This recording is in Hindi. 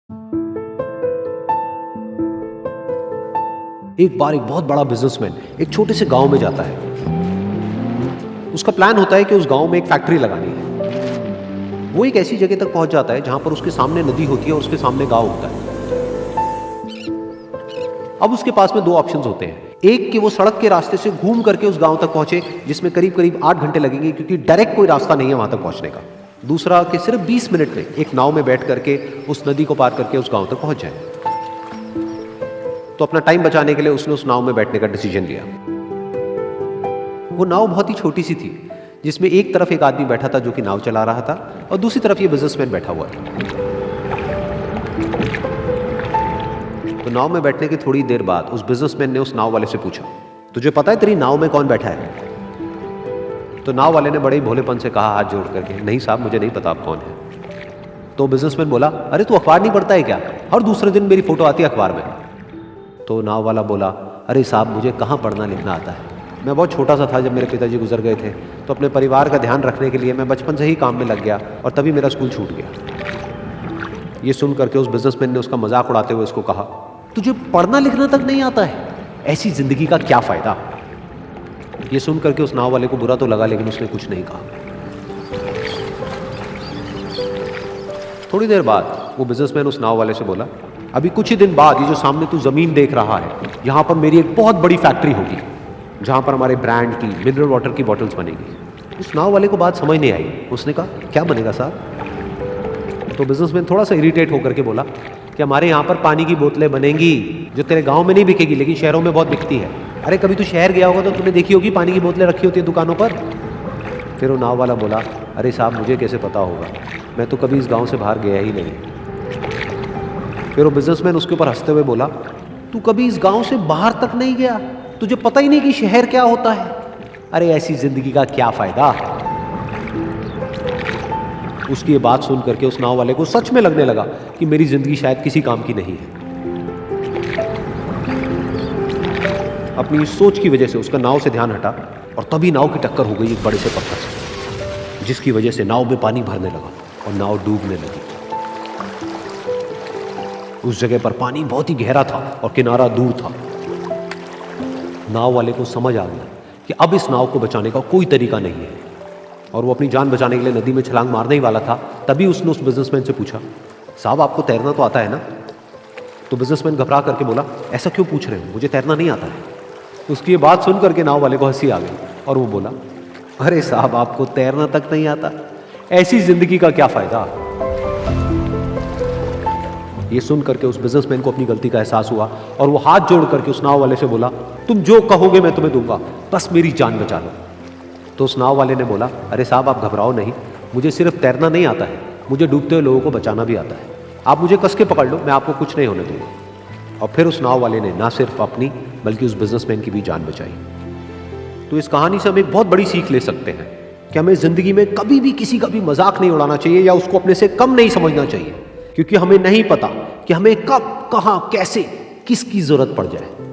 एक बार एक बहुत बड़ा बिजनेसमैन एक छोटे से गांव में जाता है। उसका प्लान होता है कि उस गांव में एक फैक्ट्री लगानी है। वो एक ऐसी जगह तक पहुंच जाता है जहां पर उसके सामने नदी होती है और उसके सामने गांव होता है। अब उसके पास में दो ऑप्शंस होते हैं। एक कि वो सड़क के रास्ते से घूम करके उस गांव तक पहुंचे, जिसमें करीब करीब 8 घंटे लगेंगे, क्योंकि डायरेक्ट कोई रास्ता नहीं है वहां तक पहुंचने का। दूसरा कि सिर्फ 20 मिनट में एक नाव में बैठ करके उस नदी को पार करके उस गांव तक पहुंच जाए। तो अपना टाइम बचाने के लिए उसने उस नाव में बैठने का डिसीजन लिया। वो नाव बहुत ही छोटी सी थी, जिसमें एक तरफ एक आदमी बैठा था जो कि नाव चला रहा था, और दूसरी तरफ ये बिजनेसमैन बैठा हुआ था। तो नाव में बैठने की थोड़ी देर बाद उस बिजनेसमैन ने उस नाव वाले से पूछा, तुझे पता है तेरी नाव में कौन बैठा है? तो नाव वाले ने बड़े ही भोलेपन से कहा हाथ जोड़ करके, नहीं साहब, मुझे नहीं पता आप कौन है। तो बिजनेसमैन बोला, अरे तू अखबार नहीं पढ़ता है क्या? हर दूसरे दिन मेरी फोटो आती है अखबार में। तो नाव वाला बोला, अरे साहब, मुझे कहाँ पढ़ना लिखना आता है। मैं बहुत छोटा सा था जब मेरे पिताजी गुजर गए थे, तो अपने परिवार का ध्यान रखने के लिए मैं बचपन से ही काम में लग गया और तभी मेरा स्कूल छूट गया। ये सुन करके उस बिजनेसमैन ने उसका मजाक उड़ाते हुए उसको कहा, तुझे पढ़ना लिखना तक नहीं आता है, ऐसी जिंदगी का क्या फायदा? ये सुन करके उस नाव वाले को बुरा तो लगा, लेकिन उसने कुछ नहीं कहा। थोड़ी देर बाद वो बिजनेसमैन उस नाव वाले से बोला, अभी कुछ ही दिन बाद ये जो सामने तू जमीन देख रहा है, यहाँ पर मेरी एक बहुत बड़ी फैक्ट्री होगी, जहाँ पर हमारे ब्रांड की मिनरल वाटर की बॉटल्स बनेगी। उस नाव वाले को बात समझ नहीं आई। उसने कहा, क्या बनेगा साहब? तो बिजनेसमैन थोड़ा सा इरिटेट होकर के बोला कि हमारे यहाँ पर पानी की बोतलें बनेंगी, जो तेरे गाँव में नहीं बिकेगी लेकिन शहरों में बहुत बिकती है। अरे कभी तू शहर गया होगा तो तूने देखी होगी पानी की बोतलें रखी होती है दुकानों पर। फिर वो नाव वाला बोला, अरे साहब, मुझे कैसे पता होगा, मैं तो कभी इस गाँव से बाहर गया ही नहीं। फिर वो बिजनेसमैन उसके ऊपर हंसते हुए बोला, तू कभी इस गांव से बाहर तक नहीं गया, तुझे पता ही नहीं कि शहर क्या होता है? अरे ऐसी जिंदगी का क्या फायदा? उसकी ये बात सुन करके उस नाव वाले को सच में लगने लगा कि मेरी जिंदगी शायद किसी काम की नहीं है। अपनी इस सोच की वजह से उसका नाव से ध्यान हटा और तभी नाव की टक्कर हो गई एक बड़े से पत्थर से, जिसकी वजह से नाव में पानी भरने लगा और नाव डूबने लगी। उस जगह पर पानी बहुत ही गहरा था और किनारा दूर था। नाव वाले को समझ आ गया कि अब इस नाव को बचाने का कोई तरीका नहीं है, और वो अपनी जान बचाने के लिए नदी में छलांग मारने ही वाला था। तभी उसने उस बिजनेसमैन से पूछा, साहब, आपको तैरना तो आता है ना? तो बिजनेसमैन घबरा करके बोला, ऐसा क्यों पूछ रहे हो, मुझे तैरना नहीं आता है। उसकी ये बात सुन करके नाव वाले को हंसी आ गई और वो बोला, अरे साहब, आपको तैरना तक नहीं आता, ऐसी जिंदगी का क्या फायदा? ये सुन करके उस बिजनेसमैन को अपनी गलती का एहसास हुआ और वो हाथ जोड़ करके उस नाव वाले से बोला, तुम जो कहोगे मैं तुम्हें दूंगा, बस मेरी जान बचा लो। तो उस नाव वाले ने बोला, अरे साहब, आप घबराओ नहीं, मुझे सिर्फ तैरना नहीं आता है, मुझे डूबते हुए लोगों को बचाना भी आता है। आप मुझे कस के पकड़ लो, मैं आपको कुछ नहीं होने दूंगा। और फिर उस नाव वाले ने ना सिर्फ अपनी बल्कि उस बिजनेसमैन की भी जान बचाई। तो इस कहानी से हम एक बहुत बड़ी सीख ले सकते हैं कि हमें जिंदगी में कभी भी किसी का भी मजाक नहीं उड़ाना चाहिए या उसको अपने से कम नहीं समझना चाहिए, क्योंकि हमें नहीं पता कि हमें कब, कहां, कैसे, किसकी जरूरत पड़ जाए।